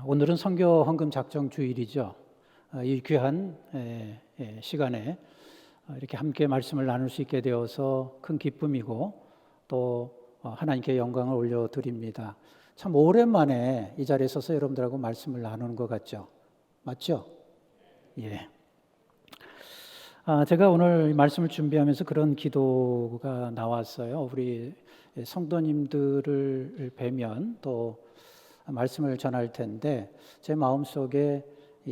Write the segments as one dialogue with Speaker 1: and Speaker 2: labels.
Speaker 1: 오늘은 선교 헌금 작정 주일이죠. 이 귀한 시간에 이렇게 함께 말씀을 나눌 수 있게 되어서 큰 기쁨이고 또 하나님께 영광을 올려드립니다. 참 오랜만에 이 자리에 서서 여러분들하고 말씀을 나누는 것 같죠? 맞죠? 예. 제가 오늘 말씀을 준비하면서 그런 기도가 나왔어요. 우리 성도님들을 뵈면 또 말씀을 전할 텐데 제 마음속에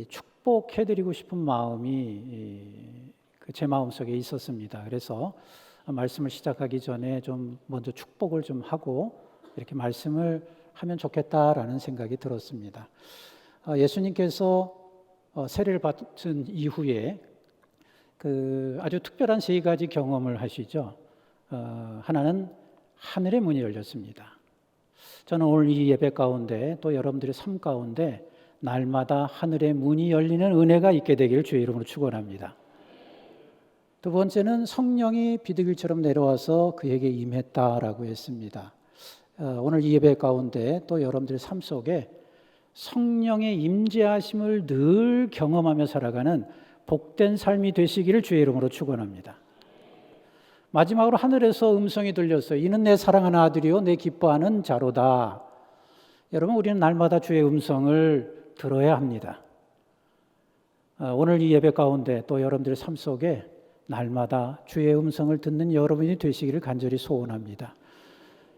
Speaker 1: 축복해드리고 싶은 마음이 제 마음속에 있었습니다. 그래서 말씀을 시작하기 전에 좀 먼저 축복을 좀 하고 이렇게 말씀을 하면 좋겠다라는 생각이 들었습니다. 예수님께서 세례를 받은 이후에 아주 특별한 세 가지 경험을 하시죠. 하나는 하늘의 문이 열렸습니다. 저는 오늘 이 예배 가운데 또 여러분들의 삶 가운데 날마다 하늘의 문이 열리는 은혜가 있게 되기를 주의 이름으로 축원합니다. 두 번째는 성령이 비둘기처럼 내려와서 그에게 임했다라고 했습니다. 오늘 이 예배 가운데 또 여러분들의 삶 속에 성령의 임재하심을 늘 경험하며 살아가는 복된 삶이 되시기를 주의 이름으로 축원합니다. 마지막으로 하늘에서 음성이 들렸어요. 이는 내 사랑하는 아들이요 내 기뻐하는 자로다. 여러분, 우리는 날마다 주의 음성을 들어야 합니다. 오늘 이 예배 가운데 또 여러분들의 삶 속에 날마다 주의 음성을 듣는 여러분이 되시기를 간절히 소원합니다.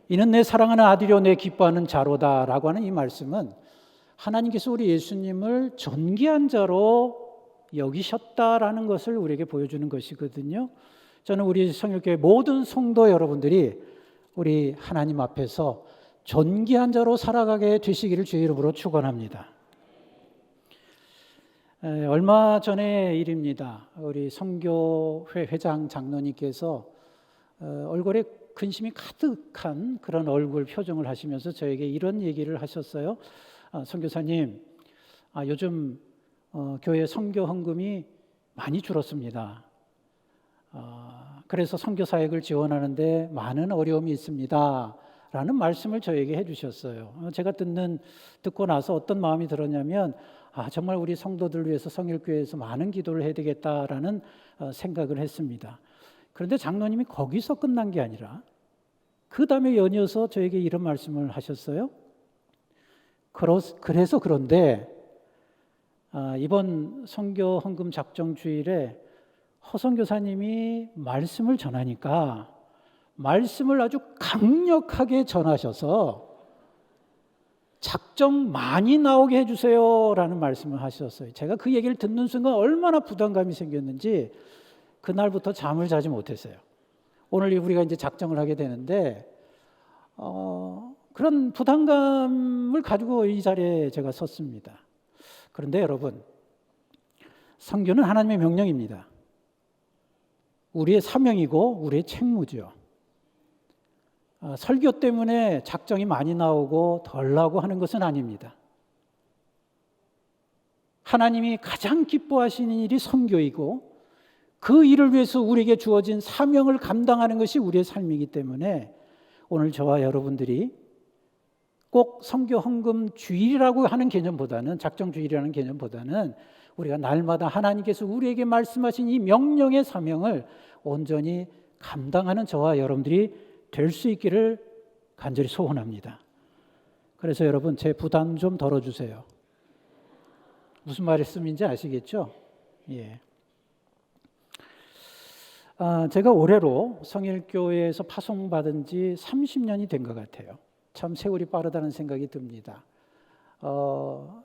Speaker 1: 이는 내 사랑하는 아들이요 내 기뻐하는 자로다 라고 하는 이 말씀은 하나님께서 우리 예수님을 존귀한 자로 여기셨다라는 것을 우리에게 보여주는 것이거든요. 저는 우리 성일교회 모든 성도 여러분들이 우리 하나님 앞에서 존귀한 자로 살아가게 되시기를 주의 이름으로 축원합니다. 얼마 전의 일입니다. 우리 성교회 회장 장로님께서 얼굴에 근심이 가득한 그런 얼굴 표정을 하시면서 저에게 이런 얘기를 하셨어요. 선교사님, 요즘 교회 선교 헌금이 많이 줄었습니다. 그래서 선교 사역을 지원하는데 많은 어려움이 있습니다 라는 말씀을 저에게 해주셨어요. 제가 듣고 나서 어떤 마음이 들었냐면 정말 우리 성도들 위해서 성일교회에서 많은 기도를 해야 되겠다라는 생각을 했습니다. 그런데 장로님이 거기서 끝난 게 아니라 그 다음에 연이어서 저에게 이런 말씀을 하셨어요. 그래서 그런데 이번 선교 헌금 작정 주일에 허선교사님이 말씀을 전하니까 말씀을 아주 강력하게 전하셔서 작정 많이 나오게 해주세요 라는 말씀을 하셨어요. 제가 그 얘기를 듣는 순간 얼마나 부담감이 생겼는지 그날부터 잠을 자지 못했어요. 오늘 우리가 이제 작정을 하게 되는데 그런 부담감을 가지고 이 자리에 제가 섰습니다. 그런데 여러분, 선교는 하나님의 명령입니다. 우리의 사명이고 우리의 책무죠. 설교 때문에 작정이 많이 나오고 덜 나오고 하는 것은 아닙니다. 하나님이 가장 기뻐하시는 일이 선교이고 그 일을 위해서 우리에게 주어진 사명을 감당하는 것이 우리의 삶이기 때문에 오늘 저와 여러분들이 꼭 선교 헌금 주일이라고 하는 개념보다는 작정 주일이라는 개념보다는 우리가 날마다 하나님께서 우리에게 말씀하신 이 명령의 사명을 온전히 감당하는 저와 여러분들이 될 수 있기를 간절히 소원합니다. 그래서 여러분, 제 부담 좀 덜어주세요. 무슨 말씀인지 아시겠죠? 예. 제가 올해로 성일교회에서 파송받은 지 30년이 된 것 같아요. 참 세월이 빠르다는 생각이 듭니다.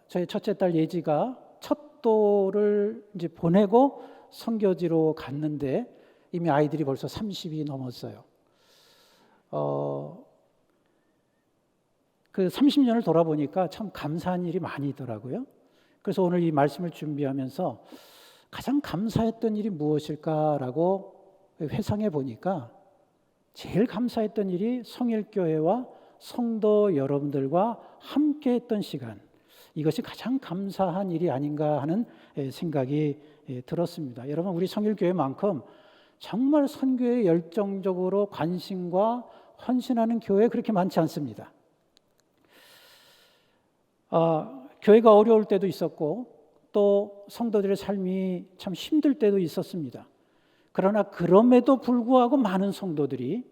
Speaker 1: 저희 첫째 딸 예지가 첫 돌을 이제 보내고 선교지로 갔는데 이미 아이들이 벌써 30이 넘었어요. 그 30년을 돌아보니까 참 감사한 일이 많이 있더라고요. 그래서 오늘 이 말씀을 준비하면서 가장 감사했던 일이 무엇일까라고 회상해 보니까 제일 감사했던 일이 성일교회와 성도 여러분들과 함께 했던 시간, 이것이 가장 감사한 일이 아닌가 하는 생각이 들었습니다. 여러분, 우리 성일교회만큼 정말 선교에 열정적으로 관심과 헌신하는 교회 그렇게 많지 않습니다. 교회가 어려울 때도 있었고 또 성도들의 삶이 참 힘들 때도 있었습니다. 그러나 그럼에도 불구하고 많은 성도들이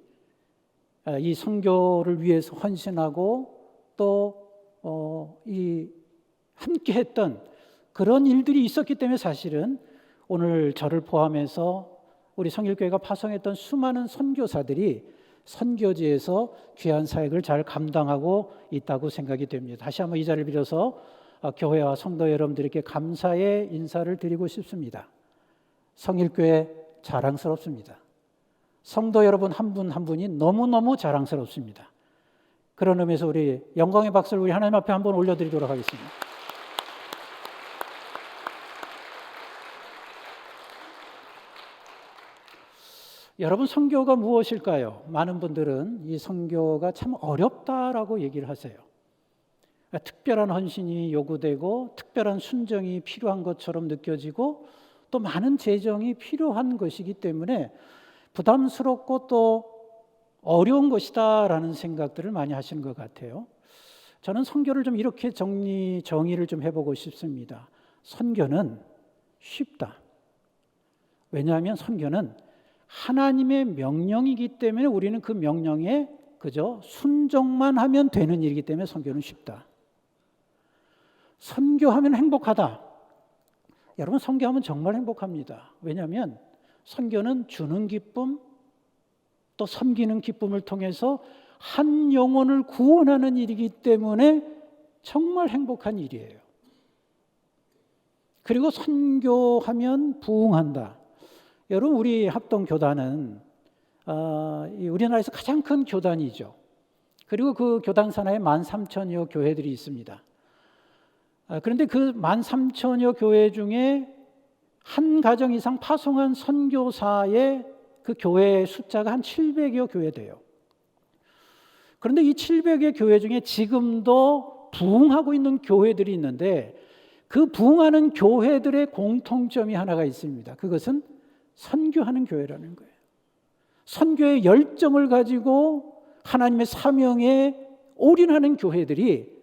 Speaker 1: 이 선교를 위해서 헌신하고 또 함께했던 그런 일들이 있었기 때문에 사실은 오늘 저를 포함해서 우리 성일교회가 파송했던 수많은 선교사들이 선교지에서 귀한 사역을 잘 감당하고 있다고 생각이 됩니다. 다시 한번 이 자리를 빌어서 교회와 성도 여러분들에게 감사의 인사를 드리고 싶습니다. 성일교회 자랑스럽습니다. 성도 여러분 한 분 한 분이 너무너무 자랑스럽습니다. 그런 의미에서 우리 영광의 박수를 우리 하나님 앞에 한번 올려드리도록 하겠습니다. 여러분, 선교가 무엇일까요? 많은 분들은 이 선교가 참 어렵다라고 얘기를 하세요. 특별한 헌신이 요구되고 특별한 순정이 필요한 것처럼 느껴지고 또 많은 재정이 필요한 것이기 때문에 부담스럽고 또 어려운 것이다라는 생각들을 많이 하시는 것 같아요. 저는 선교를 좀 이렇게 정의를 좀 해보고 싶습니다. 선교는 쉽다. 왜냐하면 선교는 하나님의 명령이기 때문에 우리는 그 명령에 그저 순종만 하면 되는 일이기 때문에 선교는 쉽다. 선교하면 행복하다. 여러분, 선교하면 정말 행복합니다. 왜냐하면 선교는 주는 기쁨, 또 섬기는 기쁨을 통해서 한 영혼을 구원하는 일이기 때문에 정말 행복한 일이에요. 그리고 선교하면 부흥한다. 여러분, 우리 합동교단은 우리나라에서 가장 큰 교단이죠. 그리고 그 교단 산하에 13,000여 교회들이 있습니다. 그런데 그 13,000여 교회 중에 한 가정 이상 파송한 선교사의 그 교회 숫자가 한 700여 교회 돼요. 그런데 이 700여 교회 중에 지금도 부흥하고 있는 교회들이 있는데 그 부흥하는 교회들의 공통점이 하나가 있습니다. 그것은 선교하는 교회라는 거예요. 선교의 열정을 가지고 하나님의 사명에 올인하는 교회들이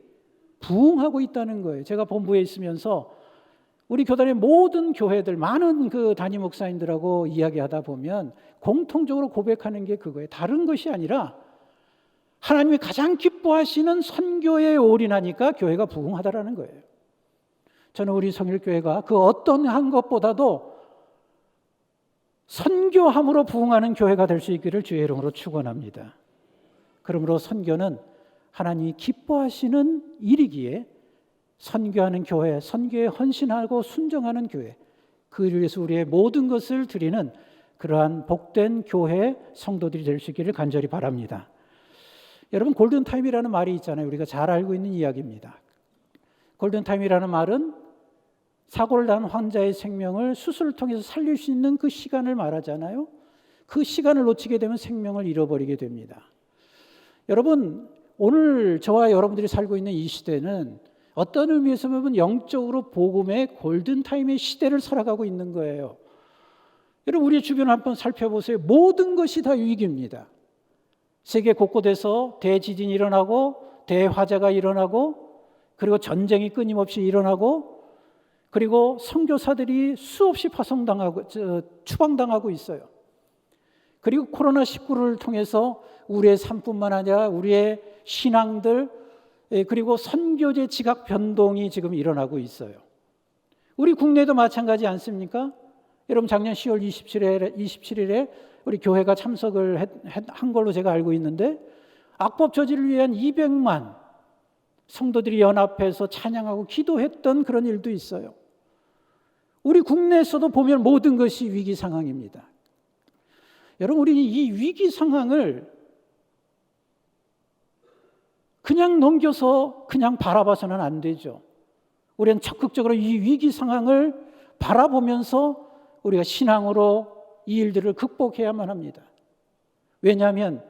Speaker 1: 부흥하고 있다는 거예요. 제가 본부에 있으면서 우리 교단의 모든 교회들, 많은 그 담임 목사님들하고 이야기하다 보면 공통적으로 고백하는 게 그거예요. 다른 것이 아니라 하나님이 가장 기뻐하시는 선교에 올인하니까 교회가 부흥하다라는 거예요. 저는 우리 성일교회가 그 어떤 한 것보다도 선교함으로 부흥하는 교회가 될 수 있기를 주의 이름으로 축원합니다. 그러므로 선교는 하나님이 기뻐하시는 일이기에 선교하는 교회, 선교에 헌신하고 순종하는 교회, 그를 위해서 우리의 모든 것을 드리는 그러한 복된 교회 성도들이 될 수 있기를 간절히 바랍니다. 여러분, 골든타임이라는 말이 있잖아요. 우리가 잘 알고 있는 이야기입니다. 골든타임이라는 말은 사고를 난 환자의 생명을 수술을 통해서 살릴 수 있는 그 시간을 말하잖아요. 그 시간을 놓치게 되면 생명을 잃어버리게 됩니다. 여러분, 오늘 저와 여러분들이 살고 있는 이 시대는 어떤 의미에서 보면 영적으로 복음의 골든타임의 시대를 살아가고 있는 거예요. 여러분, 우리 주변을 한번 살펴보세요. 모든 것이 다 위기입니다. 세계 곳곳에서 대지진이 일어나고 대화재가 일어나고 그리고 전쟁이 끊임없이 일어나고 그리고 선교사들이 수없이 추방당하고 있어요. 그리고 코로나19를 통해서 우리의 삶뿐만 아니라 우리의 신앙들 그리고 선교제 지각 변동이 지금 일어나고 있어요. 우리 국내도 마찬가지 않습니까? 여러분, 작년 10월 27일에 우리 교회가 참석을 한 걸로 제가 알고 있는데 악법 저지를 위한 200만 성도들이 연합해서 찬양하고 기도했던 그런 일도 있어요. 우리 국내에서도 보면 모든 것이 위기 상황입니다. 여러분, 우리는 이 위기 상황을 그냥 넘겨서 그냥 바라봐서는 안 되죠. 우리는 적극적으로 이 위기 상황을 바라보면서 우리가 신앙으로 이 일들을 극복해야만 합니다. 왜냐하면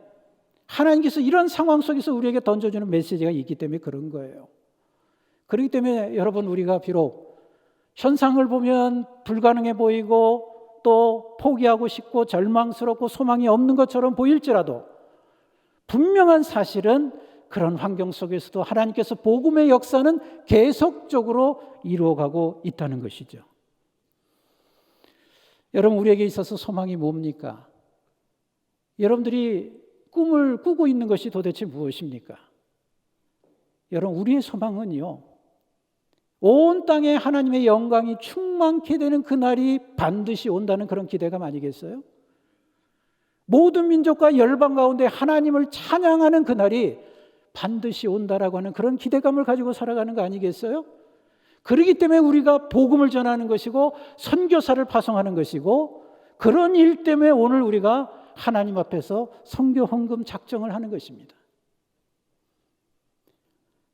Speaker 1: 하나님께서 이런 상황 속에서 우리에게 던져주는 메시지가 있기 때문에 그런 거예요. 그렇기 때문에 여러분, 우리가 비록 현상을 보면 불가능해 보이고 또 포기하고 싶고 절망스럽고 소망이 없는 것처럼 보일지라도 분명한 사실은 그런 환경 속에서도 하나님께서 복음의 역사는 계속적으로 이루어가고 있다는 것이죠. 여러분, 우리에게 있어서 소망이 뭡니까? 여러분들이 꿈을 꾸고 있는 것이 도대체 무엇입니까? 여러분, 우리의 소망은요, 온 땅에 하나님의 영광이 충만케 되는 그날이 반드시 온다는 그런 기대감 아니겠어요? 모든 민족과 열방 가운데 하나님을 찬양하는 그날이 반드시 온다라고 하는 그런 기대감을 가지고 살아가는 거 아니겠어요? 그렇기 때문에 우리가 복음을 전하는 것이고 선교사를 파송하는 것이고, 그런 일 때문에 오늘 우리가 하나님 앞에서 선교 헌금 작정을 하는 것입니다.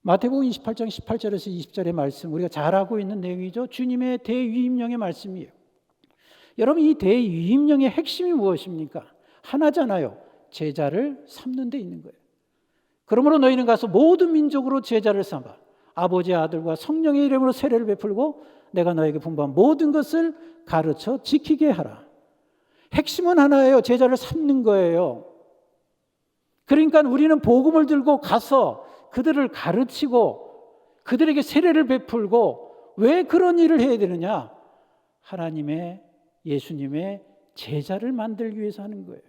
Speaker 1: 마태복음 28장 18절에서 20절의 말씀, 우리가 잘 알고 있는 내용이죠. 주님의 대위임령의 말씀이에요. 여러분, 이 대위임령의 핵심이 무엇입니까? 하나잖아요. 제자를 삼는 데 있는 거예요. 그러므로 너희는 가서 모든 민족으로 제자를 삼아 아버지, 아들과 성령의 이름으로 세례를 베풀고 내가 너에게 분부한 모든 것을 가르쳐 지키게 하라. 핵심은 하나예요. 제자를 삼는 거예요. 그러니까 우리는 복음을 들고 가서 그들을 가르치고 그들에게 세례를 베풀고, 왜 그런 일을 해야 되느냐? 하나님의, 예수님의 제자를 만들기 위해서 하는 거예요.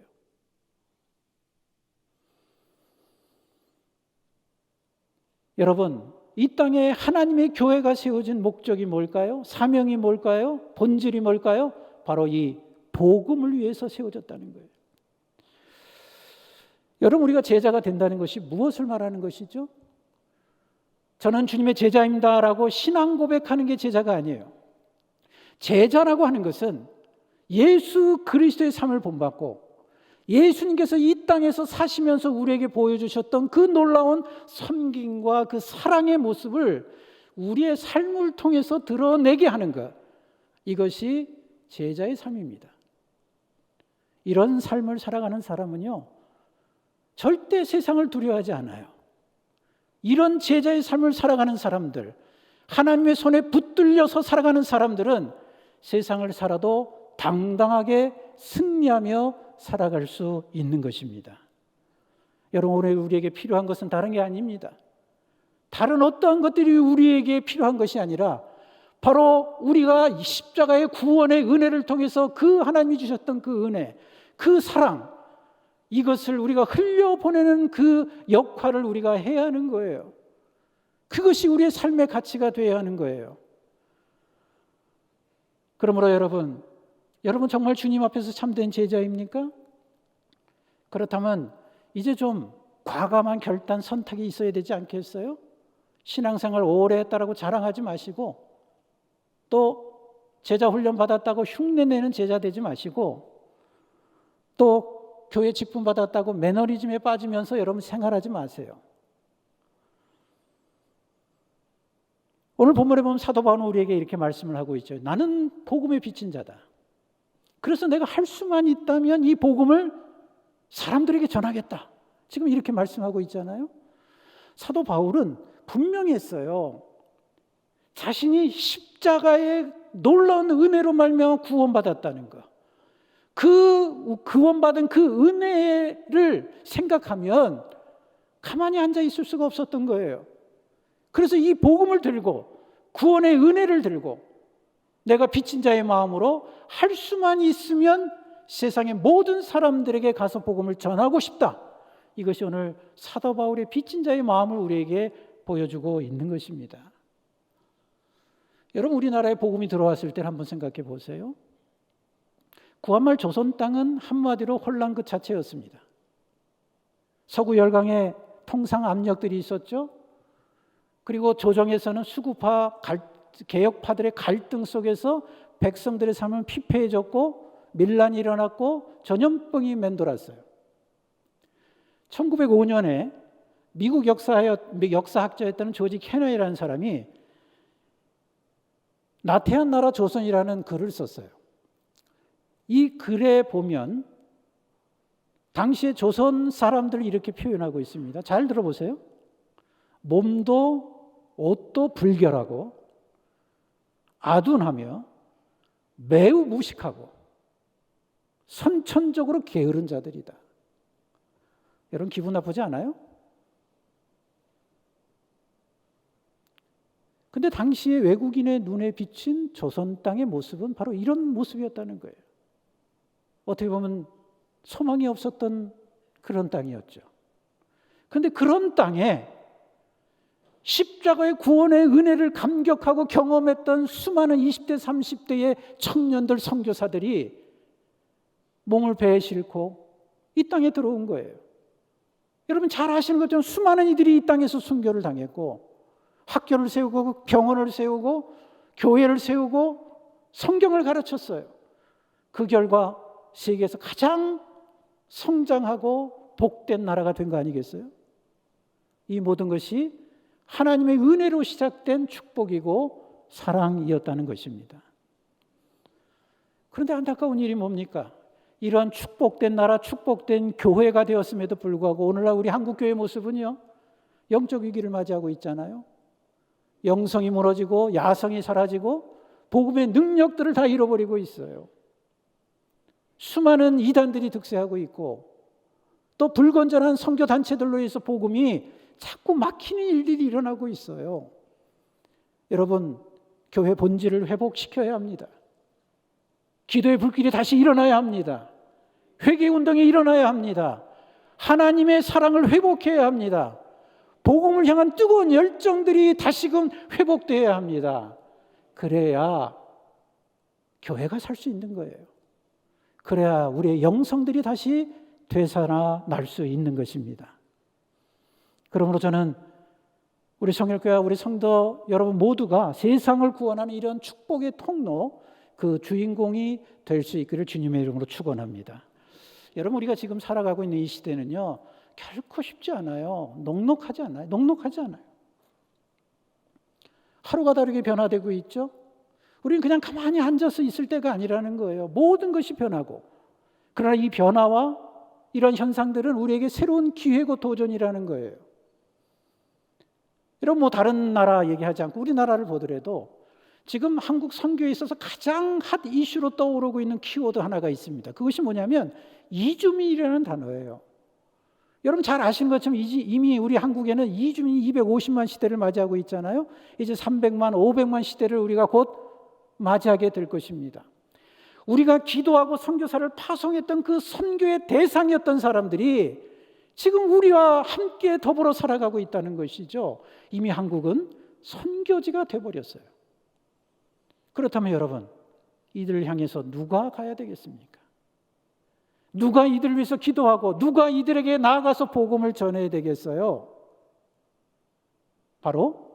Speaker 1: 여러분, 이 땅에 하나님의 교회가 세워진 목적이 뭘까요? 사명이 뭘까요? 본질이 뭘까요? 바로 이 복음을 위해서 세워졌다는 거예요. 여러분, 우리가 제자가 된다는 것이 무엇을 말하는 것이죠? 저는 주님의 제자입니다라고 신앙 고백하는 게 제자가 아니에요. 제자라고 하는 것은 예수 그리스도의 삶을 본받고 예수님께서 이 땅에서 사시면서 우리에게 보여주셨던 그 놀라운 섬김과 그 사랑의 모습을 우리의 삶을 통해서 드러내게 하는 것, 이것이 제자의 삶입니다. 이런 삶을 살아가는 사람은요, 절대 세상을 두려워하지 않아요. 이런 제자의 삶을 살아가는 사람들, 하나님의 손에 붙들려서 살아가는 사람들은 세상을 살아도 당당하게 승리하며 살아갈 수 있는 것입니다. 여러분, 오늘 우리에게 필요한 것은 다른 게 아닙니다. 다른 어떠한 것들이 우리에게 필요한 것이 아니라 바로 우리가 십자가의 구원의 은혜를 통해서 그 하나님이 주셨던 그 은혜, 그 사랑, 이것을 우리가 흘려보내는 그 역할을 우리가 해야 하는 거예요. 그것이 우리의 삶의 가치가 되어야 하는 거예요. 그러므로 여러분 정말 주님 앞에서 참된 제자입니까? 그렇다면 이제 좀 과감한 결단, 선택이 있어야 되지 않겠어요? 신앙생활 오래 했다라고 자랑하지 마시고, 또 제자 훈련 받았다고 흉내내는 제자 되지 마시고, 또 교회 직분 받았다고 매너리즘에 빠지면서 여러분 생활하지 마세요. 오늘 본문에 보면 사도 바울은 우리에게 이렇게 말씀을 하고 있죠. 나는 복음에 비친 자다. 그래서 내가 할 수만 있다면 이 복음을 사람들에게 전하겠다. 지금 이렇게 말씀하고 있잖아요. 사도 바울은 분명히 했어요. 자신이 십자가의 놀라운 은혜로 말미암아 구원받았다는 것. 그 구원받은 그 은혜를 생각하면 가만히 앉아 있을 수가 없었던 거예요. 그래서 이 복음을 들고, 구원의 은혜를 들고, 내가 빚진 자의 마음으로 할 수만 있으면 세상의 모든 사람들에게 가서 복음을 전하고 싶다. 이것이 오늘 사도 바울의 빚진 자의 마음을 우리에게 보여주고 있는 것입니다. 여러분, 우리나라에 복음이 들어왔을 때 한번 생각해 보세요. 구한말 조선 땅은 한마디로 혼란 그 자체였습니다. 서구 열강에 통상 압력들이 있었죠. 그리고 조정에서는 수구파 개혁파들의 갈등 속에서 백성들의 삶은 피폐해졌고 밀란이 일어났고 전염병이 맴돌았어요. 1905년에 미국 역사학자였던 조지 캐너이라는 사람이 나태한 나라 조선이라는 글을 썼어요. 이 글에 보면 당시에 조선 사람들을 이렇게 표현하고 있습니다. 잘 들어보세요. 몸도 옷도 불결하고 아둔하며 매우 무식하고 선천적으로 게으른 자들이다. 여러분, 기분 나쁘지 않아요? 근데 당시에 외국인의 눈에 비친 조선 땅의 모습은 바로 이런 모습이었다는 거예요. 어떻게 보면 소망이 없었던 그런 땅이었죠. 그런데 그런 땅에 십자가의 구원의 은혜를 감격하고 경험했던 수많은 20대, 30대의 청년들, 선교사들이 몸을 배에 싣고 이 땅에 들어온 거예요. 여러분 잘 아시는 것처럼 수많은 이들이 이 땅에서 순교를 당했고 학교를 세우고 병원을 세우고 교회를 세우고 성경을 가르쳤어요. 그 결과 세계에서 가장 성장하고 복된 나라가 된 거 아니겠어요? 이 모든 것이 하나님의 은혜로 시작된 축복이고 사랑이었다는 것입니다. 그런데 안타까운 일이 뭡니까? 이러한 축복된 나라, 축복된 교회가 되었음에도 불구하고 오늘날 우리 한국교회의 모습은요, 영적 위기를 맞이하고 있잖아요. 영성이 무너지고 야성이 사라지고 복음의 능력들을 다 잃어버리고 있어요. 수많은 이단들이 득세하고 있고 또 불건전한 선교단체들로 해서 복음이 자꾸 막히는 일들이 일어나고 있어요. 여러분, 교회 본질을 회복시켜야 합니다. 기도의 불길이 다시 일어나야 합니다. 회개운동이 일어나야 합니다. 하나님의 사랑을 회복해야 합니다. 복음을 향한 뜨거운 열정들이 다시금 회복되어야 합니다. 그래야 교회가 살 수 있는 거예요. 그래야 우리의 영성들이 다시 되살아날 수 있는 것입니다. 그러므로 저는 우리 성결교회와 우리 성도 여러분 모두가 세상을 구원하는 이런 축복의 통로, 그 주인공이 될 수 있기를 주님의 이름으로 축원합니다. 여러분, 우리가 지금 살아가고 있는 이 시대는요, 결코 쉽지 않아요. 녹록하지 않아요. 하루가 다르게 변화되고 있죠. 우리는 그냥 가만히 앉아서 있을 때가 아니라는 거예요. 모든 것이 변하고, 그러나 이 변화와 이런 현상들은 우리에게 새로운 기회고 도전이라는 거예요. 여러분, 다른 나라 얘기하지 않고 우리나라를 보더라도 지금 한국 선교에 있어서 가장 핫 이슈로 떠오르고 있는 키워드 하나가 있습니다. 그것이 뭐냐면 이주민이라는 단어예요. 여러분 잘 아시는 것처럼 이미 우리 한국에는 이주민이 250만 시대를 맞이하고 있잖아요. 이제 300만, 500만 시대를 우리가 곧 맞이하게 될 것입니다. 우리가 기도하고 선교사를 파송했던 그 선교의 대상이었던 사람들이 지금 우리와 함께 더불어 살아가고 있다는 것이죠. 이미 한국은 선교지가 돼버렸어요. 그렇다면 여러분, 이들을 향해서 누가 가야 되겠습니까? 누가 이들을 위해서 기도하고 누가 이들에게 나아가서 복음을 전해야 되겠어요? 바로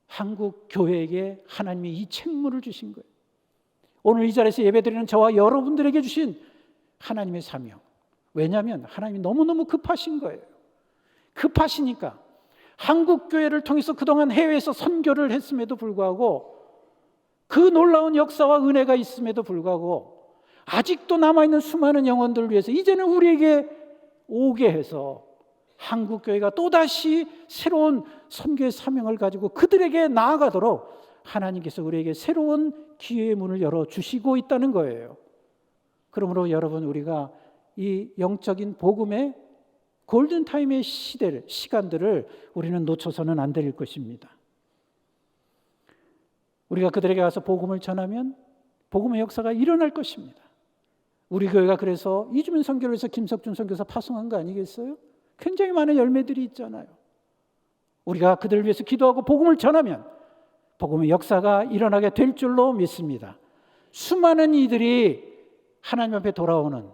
Speaker 1: 한국 교회에게 하나님이 이 책무를 주신 거예요. 오늘 이 자리에서 예배드리는 저와 여러분들에게 주신 하나님의 사명. 왜냐하면 하나님이 너무너무 급하신 거예요. 급하시니까 한국 교회를 통해서 그동안 해외에서 선교를 했음에도 불구하고 그 놀라운 역사와 은혜가 있음에도 불구하고 아직도 남아있는 수많은 영혼들을 위해서 이제는 우리에게 오게 해서 한국 교회가 또다시 새로운 선교의 사명을 가지고 그들에게 나아가도록 하나님께서 우리에게 새로운 기회의 문을 열어주시고 있다는 거예요. 그러므로 여러분, 우리가 이 영적인 복음의 골든타임의 시간들을 우리는 놓쳐서는 안 될 것입니다. 우리가 그들에게 가서 복음을 전하면 복음의 역사가 일어날 것입니다. 우리 교회가 그래서 이주민 선교를 해서 김석준 선교사 파송한 거 아니겠어요? 굉장히 많은 열매들이 있잖아요. 우리가 그들을 위해서 기도하고 복음을 전하면 복음의 역사가 일어나게 될 줄로 믿습니다. 수많은 이들이 하나님 앞에 돌아오는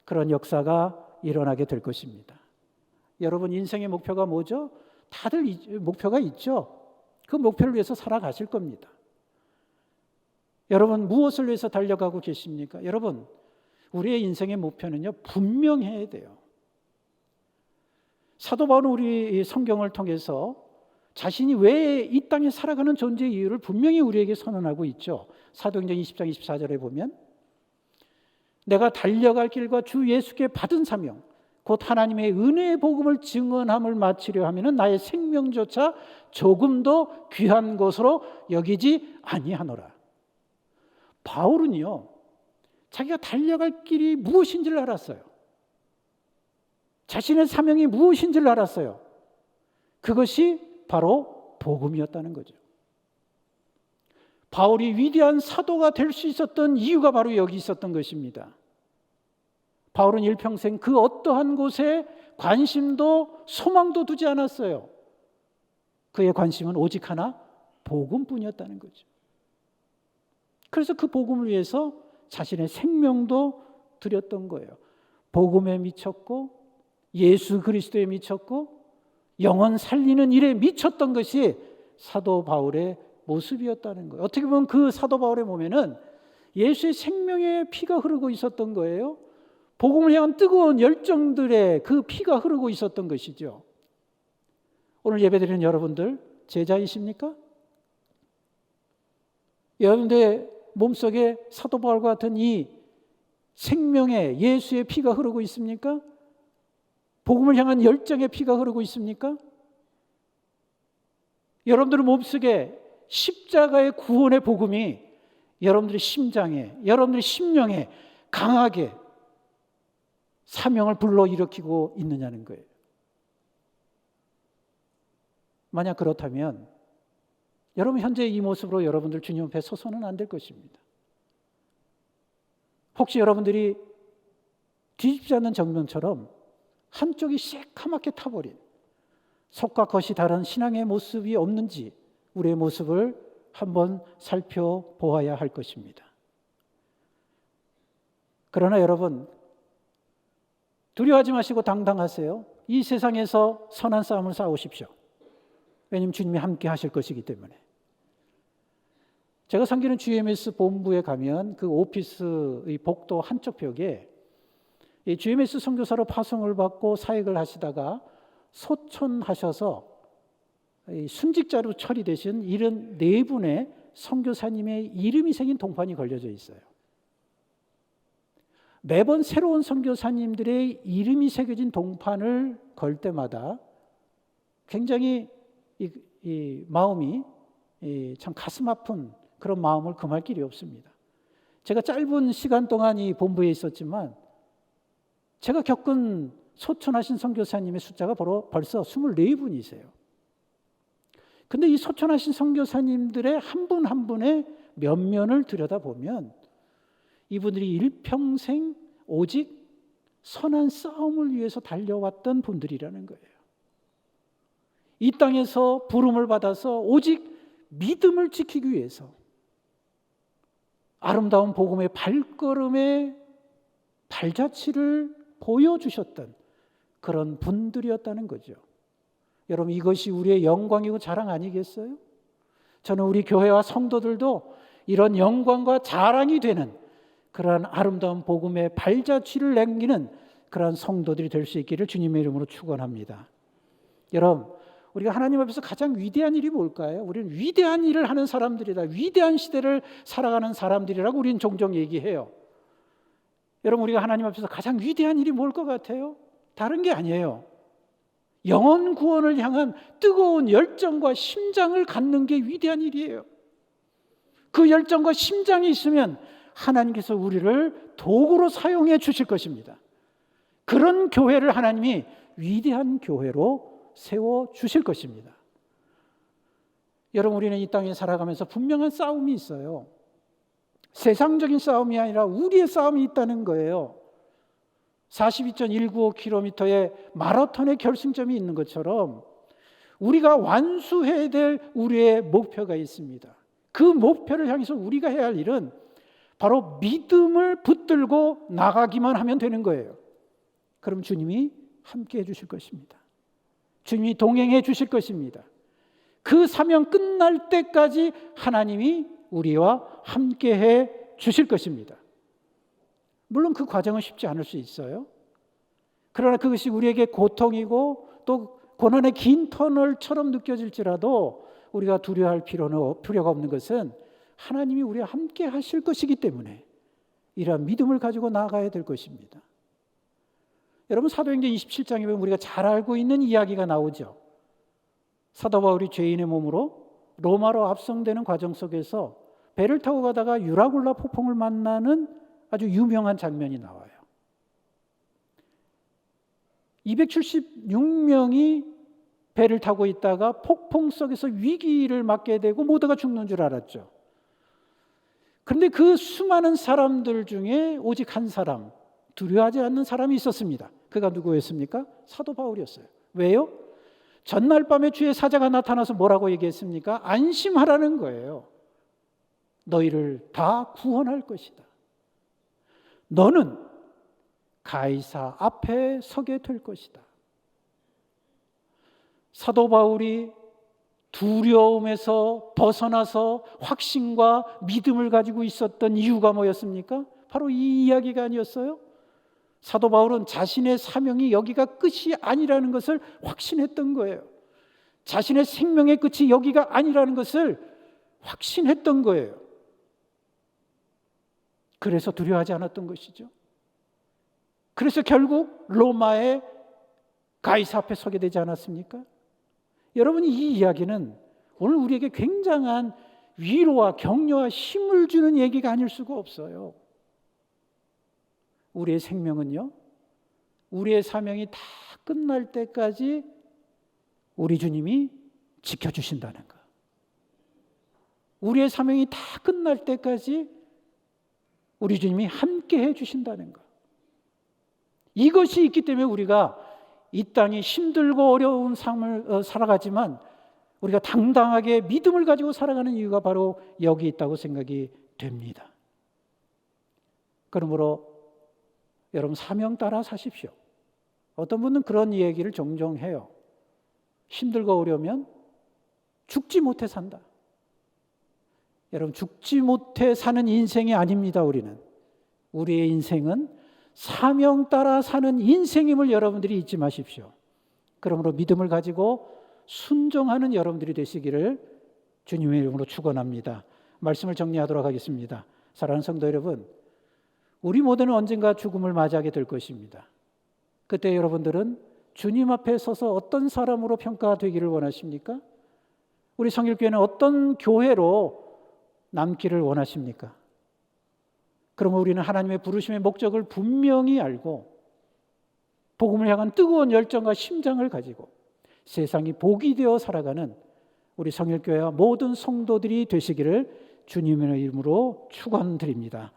Speaker 1: 그런 역사가 일어나게 될 것입니다. 여러분, 인생의 목표가 뭐죠? 다들 목표가 있죠. 그 목표를 위해서 살아가실 겁니다. 여러분, 무엇을 위해서 달려가고 계십니까? 여러분, 우리의 인생의 목표는요, 분명해야 돼요. 사도 바울은 우리 성경을 통해서 자신이 왜 이 땅에 살아가는 존재의 이유를 분명히 우리에게 선언하고 있죠. 사도행전 20장 24절에 보면 내가 달려갈 길과 주 예수께 받은 사명 곧 하나님의 은혜의 복음을 증언함을 마치려 하면은 나의 생명조차 조금도 귀한 것으로 여기지 아니하노라. 바울은요, 자기가 달려갈 길이 무엇인지를 알았어요. 자신의 사명이 무엇인지를 알았어요. 그것이 바로 복음이었다는 거죠. 바울이 위대한 사도가 될 수 있었던 이유가 바로 여기 있었던 것입니다. 바울은 일평생 그 어떠한 곳에 관심도 소망도 두지 않았어요. 그의 관심은 오직 하나, 복음뿐이었다는 거죠. 그래서 그 복음을 위해서 자신의 생명도 드렸던 거예요. 복음에 미쳤고 예수 그리스도에 미쳤고 영혼 살리는 일에 미쳤던 것이 사도 바울의 모습이었다는 거예요. 어떻게 보면 그 사도 바울의 몸에는 예수의 생명의 피가 흐르고 있었던 거예요. 복음을 향한 뜨거운 열정들의 그 피가 흐르고 있었던 것이죠. 오늘 예배드리는 여러분들 제자이십니까? 여러분들의 몸속에 사도 바울과 같은 이 생명의 예수의 피가 흐르고 있습니까? 복음을 향한 열정의 피가 흐르고 있습니까? 여러분들의 몸속에 십자가의 구원의 복음이 여러분들의 심장에, 여러분들의 심령에 강하게 사명을 불러일으키고 있느냐는 거예요. 만약 그렇다면 여러분 현재 이 모습으로 여러분들 주님 앞에 서서는 안 될 것입니다. 혹시 여러분들이 뒤집지 않는 정면처럼 한쪽이 새카맣게 타버린 속과 겉이 다른 신앙의 모습이 없는지 우리의 모습을 한번 살펴보아야 할 것입니다. 그러나 여러분 두려워하지 마시고 당당하세요. 이 세상에서 선한 싸움을 싸우십시오. 왜냐하면 주님이 함께 하실 것이기 때문에. 제가 섬기는 GMS 본부에 가면 그 오피스의 복도 한쪽 벽에 이 GMS 선교사로 파송을 받고 사역을 하시다가 소천하셔서 순직자로 처리되신 74분의 선교사님의 이름이 새긴 동판이 걸려져 있어요. 매번 새로운 선교사님들의 이름이 새겨진 동판을 걸 때마다 굉장히 이 마음이 참 가슴 아픈 그런 마음을 금할 길이 없습니다. 제가 짧은 시간 동안 이 본부에 있었지만 제가 겪은 소천하신 선교사님의 숫자가 벌써 24분이세요. 근데 이 소천하신 선교사님들의 한 분 한 분의 면면을 들여다보면 이분들이 일평생 오직 선한 싸움을 위해서 달려왔던 분들이라는 거예요. 이 땅에서 부름을 받아서 오직 믿음을 지키기 위해서 아름다운 복음의 발걸음의 발자취를 보여주셨던 그런 분들이었다는 거죠. 여러분 이것이 우리의 영광이고 자랑 아니겠어요? 저는 우리 교회와 성도들도 이런 영광과 자랑이 되는 그러한 아름다운 복음의 발자취를 남기는 그러한 성도들이 될 수 있기를 주님의 이름으로 축원합니다. 여러분 우리가 하나님 앞에서 가장 위대한 일이 뭘까요? 우리는 위대한 일을 하는 사람들이다. 위대한 시대를 살아가는 사람들이라고 우리는 종종 얘기해요. 여러분 우리가 하나님 앞에서 가장 위대한 일이 뭘 것 같아요? 다른 게 아니에요. 영혼 구원을 향한 뜨거운 열정과 심장을 갖는 게 위대한 일이에요. 그 열정과 심장이 있으면 하나님께서 우리를 도구로 사용해 주실 것입니다. 그런 교회를 하나님이 위대한 교회로 세워 주실 것입니다. 여러분 우리는 이 땅에 살아가면서 분명한 싸움이 있어요. 세상적인 싸움이 아니라 우리의 싸움이 있다는 거예요. 42.195km의 마라톤의 결승점이 있는 것처럼 우리가 완수해야 될 우리의 목표가 있습니다. 그 목표를 향해서 우리가 해야 할 일은 바로 믿음을 붙들고 나가기만 하면 되는 거예요. 그럼 주님이 함께 해주실 것입니다. 주님이 동행해 주실 것입니다. 그 사명 끝날 때까지 하나님이 우리와 함께 해 주실 것입니다. 물론 그 과정은 쉽지 않을 수 있어요. 그러나 그것이 우리에게 고통이고 또 고난의 긴 터널처럼 느껴질지라도 우리가 두려워할 필요가 없는 것은 하나님이 우리와 함께 하실 것이기 때문에 이러한 믿음을 가지고 나아가야 될 것입니다. 여러분 사도행전 27장에 보면 우리가 잘 알고 있는 이야기가 나오죠. 사도 바울이 죄인의 몸으로 로마로 압송되는 과정 속에서 배를 타고 가다가 유라굴라 폭풍을 만나는 아주 유명한 장면이 나와요. 276명이 배를 타고 있다가 폭풍 속에서 위기를 맞게 되고 모두가 죽는 줄 알았죠. 그런데 그 수많은 사람들 중에 오직 한 사람, 두려워하지 않는 사람이 있었습니다. 그가 누구였습니까? 사도 바울이었어요. 왜요? 전날 밤에 주의 사자가 나타나서 뭐라고 얘기했습니까? 안심하라는 거예요. 너희를 다 구원할 것이다. 너는 가이사 앞에 서게 될 것이다. 사도 바울이 두려움에서 벗어나서 확신과 믿음을 가지고 있었던 이유가 뭐였습니까? 바로 이 이야기가 아니었어요? 사도 바울은 자신의 사명이 여기가 끝이 아니라는 것을 확신했던 거예요. 자신의 생명의 끝이 여기가 아니라는 것을 확신했던 거예요. 그래서 두려워하지 않았던 것이죠. 그래서 결국 로마의 가이사 앞에 서게 되지 않았습니까? 여러분, 이 이야기는 오늘 우리에게 굉장한 위로와 격려와 힘을 주는 얘기가 아닐 수가 없어요. 우리의 생명은요, 우리의 사명이 다 끝날 때까지 우리 주님이 지켜주신다는 것. 우리의 사명이 다 끝날 때까지 우리 주님이 함께 해주신다는 것. 이것이 있기 때문에 우리가 이 땅이 힘들고 어려운 삶을 살아가지만 우리가 당당하게 믿음을 가지고 살아가는 이유가 바로 여기 있다고 생각이 됩니다. 그러므로 여러분, 사명 따라 사십시오. 어떤 분은 그런 얘기를 종종 해요. 힘들고 어려우면 죽지 못해 산다. 여러분, 죽지 못해 사는 인생이 아닙니다. 우리의 인생은 사명 따라 사는 인생임을 여러분들이 잊지 마십시오. 그러므로 믿음을 가지고 순종하는 여러분들이 되시기를 주님의 이름으로 축원합니다. 말씀을 정리하도록 하겠습니다. 사랑하는 성도 여러분, 우리 모두는 언젠가 죽음을 맞이하게 될 것입니다. 그때 여러분들은 주님 앞에 서서 어떤 사람으로 평가되기를 원하십니까? 우리 성일교회는 어떤 교회로 남기를 원하십니까? 그러면 우리는 하나님의 부르심의 목적을 분명히 알고 복음을 향한 뜨거운 열정과 심장을 가지고 세상이 복이 되어 살아가는 우리 성일교회와 모든 성도들이 되시기를 주님의 이름으로 축원드립니다.